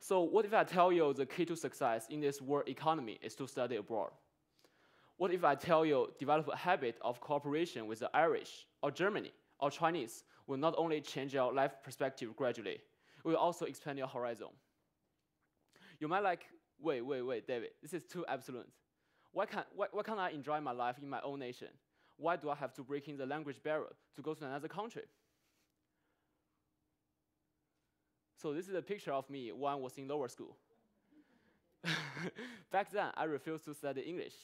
So what if I tell you the key to success in this world economy is to study abroad? What if I tell you develop a habit of cooperation with the Irish, or Germany, or Chinese will not only change your life perspective gradually, it will also expand your horizon. You might like, wait, David, this is too absolute. Why can't I enjoy my life in my own nation? Why do I have to break in the language barrier to go to another country? So this is a picture of me when I was in lower school. Back then, I refused to study English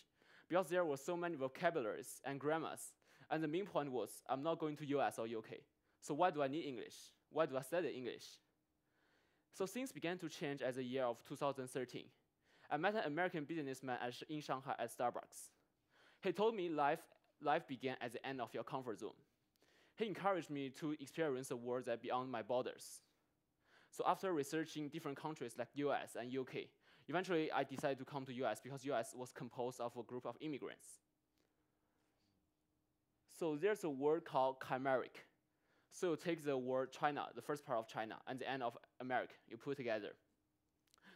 because there were so many vocabularies and grammars. And the main point was, I'm not going to US or UK. So why do I need English? Why do I study English? So things began to change as the year of 2013. I met an American businessman in Shanghai at Starbucks. He told me life began at the end of your comfort zone. He encouraged me to experience a world that beyond my borders. So after researching different countries like US and UK, eventually I decided to come to US because US was composed of a group of immigrants. So there's a word called Chimeric. So you take the word China, the first part of China, and the end of America, you put together.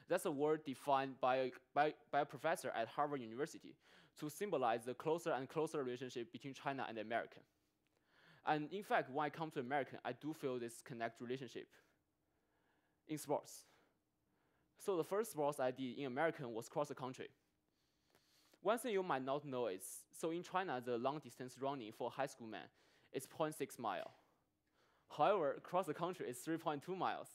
That's a word defined by a professor at Harvard University to symbolize the closer and closer relationship between China and America. And in fact, when I come to America, I do feel this connect relationship in sports. So the first sports I did in America was cross the country. One thing you might not know is, so in China, the long distance running for a high school man is 0.6 miles. However, across the country is 3.2 miles.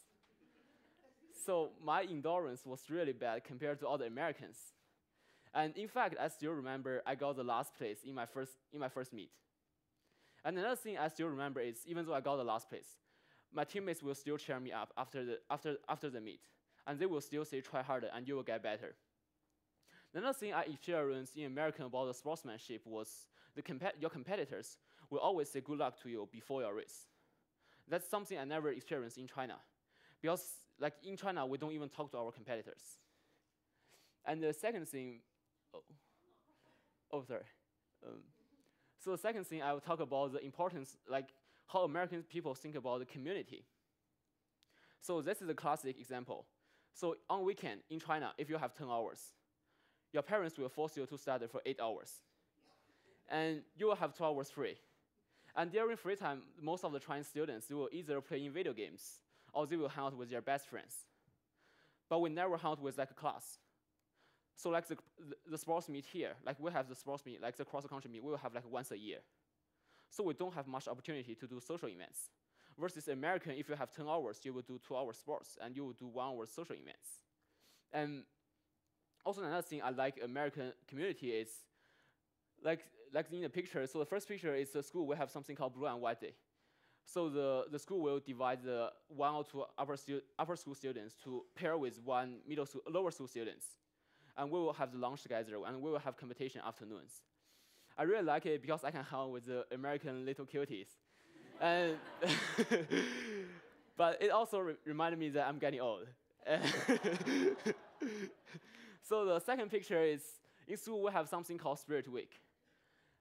So my endurance was really bad compared to other Americans. And in fact, I still remember I got the last place in my first meet. And another thing I still remember is, even though I got the last place, my teammates will still cheer me up after the meet. And they will still say, try harder and you will get better. Another thing I experienced in America about the sportsmanship was your competitors will always say good luck to you before your race. That's something I never experienced in China. Because like in China, we don't even talk to our competitors. And the second thing, sorry. So the second thing I will talk about the importance, like how American people think about the community. So this is a classic example. So on weekend in China, if you have 10 hours, your parents will force you to study for 8 hours. And you will have 2 hours free. And during free time, most of the Chinese students, they will either play in video games or they will hang out with their best friends. But we never hang out with like a class. So like the sports meet here, like we have the sports meet, like the cross-country meet, we will have like once a year. So we don't have much opportunity to do social events. Versus American, if you have 10 hours, you will do 2 hours sports and you will do 1 hour social events. And also another thing I like American community is, like in the picture, so the first picture is the school, we have something called Blue and White Day. So the school will divide the 1 or 2 upper school students to pair with 1 lower school students. And we will have the lunch together and we will have competition afternoons. I really like it because I can hang out with the American little cuties. And but it also reminded me that I'm getting old. So the second picture is, in school we have something called Spirit Week.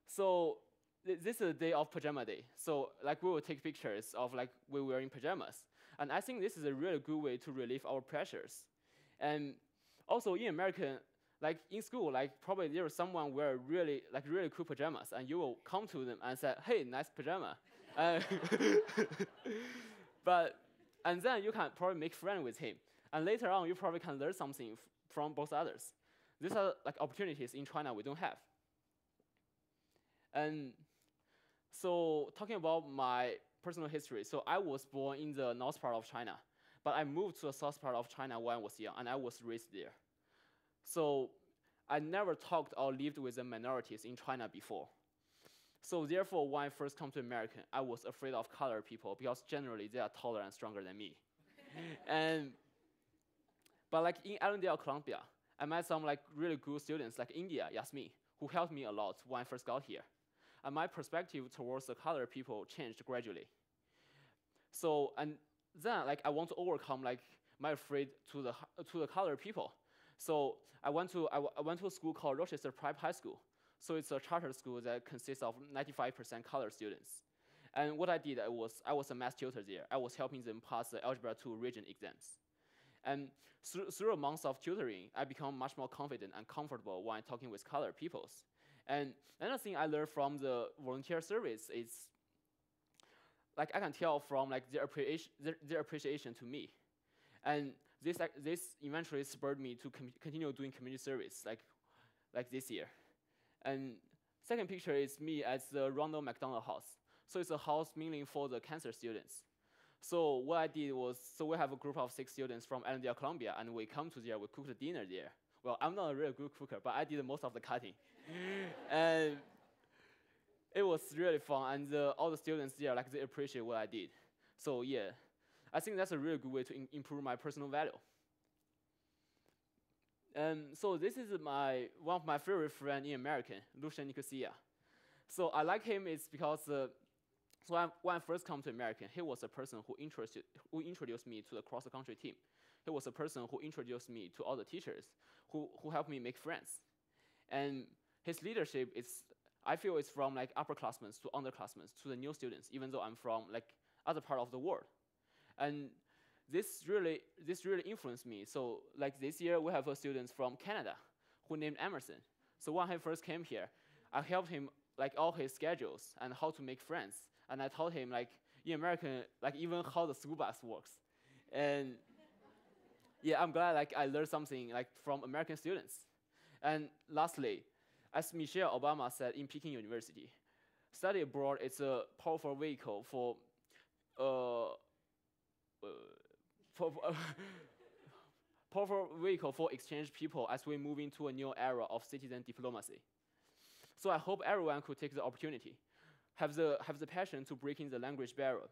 So this is a day of pajama day. So like we will take pictures of like we were in pajamas. And I think this is a really good way to relieve our pressures. And also in America, like in school, like probably there is someone wear really cool pajamas and you will come to them and say, hey, nice pajama. And then you can probably make friends with him. And later on, you probably can learn something from both others. These are like opportunities in China we don't have. And so talking about my personal history, so I was born in the north part of China, but I moved to the south part of China when I was young, and I was raised there. So I never talked or lived with the minorities in China before. So therefore, when I first come to America, I was afraid of colored people because generally they are taller and stronger than me. But like in Allendale Columbia, I met some like really good students like India, Yasmin, who helped me a lot when I first got here. And my perspective towards the colored people changed gradually. So, and then like I want to overcome like my afraid to the colored people. So I went to a school called Rochester Prep High School. So it's a charter school that consists of 95% colored students. And what I did was I was a math tutor there. I was helping them pass the Algebra 2 region exams. And through a month of tutoring, I become much more confident and comfortable when talking with colored peoples. And another thing I learned from the volunteer service is, like, I can tell from like their appreciation to me. And this eventually spurred me to continue doing community service like this year. And second picture is me at the Ronald McDonald House. So it's a house mainly for the cancer students. So what I did was, so we have a group of 6 students from Allendale Columbia, and we come to there, we cook the dinner there. Well, I'm not a real good cooker, but I did most of the cutting. And it was really fun, and all the students there, like, they appreciate what I did. So yeah, I think that's a really good way to improve my personal value. So this is one of my favorite friends in America, Lucian Nicosia. So I like him is because when I first come to America, he was a person who introduced me to the cross-country team. He was a person who introduced me to all the teachers, who helped me make friends. And his leadership is, I feel, it's from like upperclassmen to underclassmen to the new students, even though I'm from like other part of the world. And this really influenced me. So like this year, we have students from Canada who named Emerson. So when he first came here, I helped him like all his schedules and how to make friends. And I taught him like in American, like even how the school bus works. And yeah, I'm glad like I learned something like from American students. And lastly, as Michelle Obama said in Peking University, study abroad is a powerful vehicle for powerful vehicle for exchange people as we move into a new era of citizen diplomacy. So I hope everyone could take the opportunity, have the passion to break in the language barrier,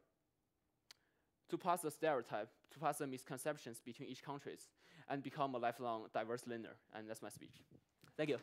to pass the stereotype, to pass the misconceptions between each countries, and become a lifelong diverse learner. And that's my speech. Thank you.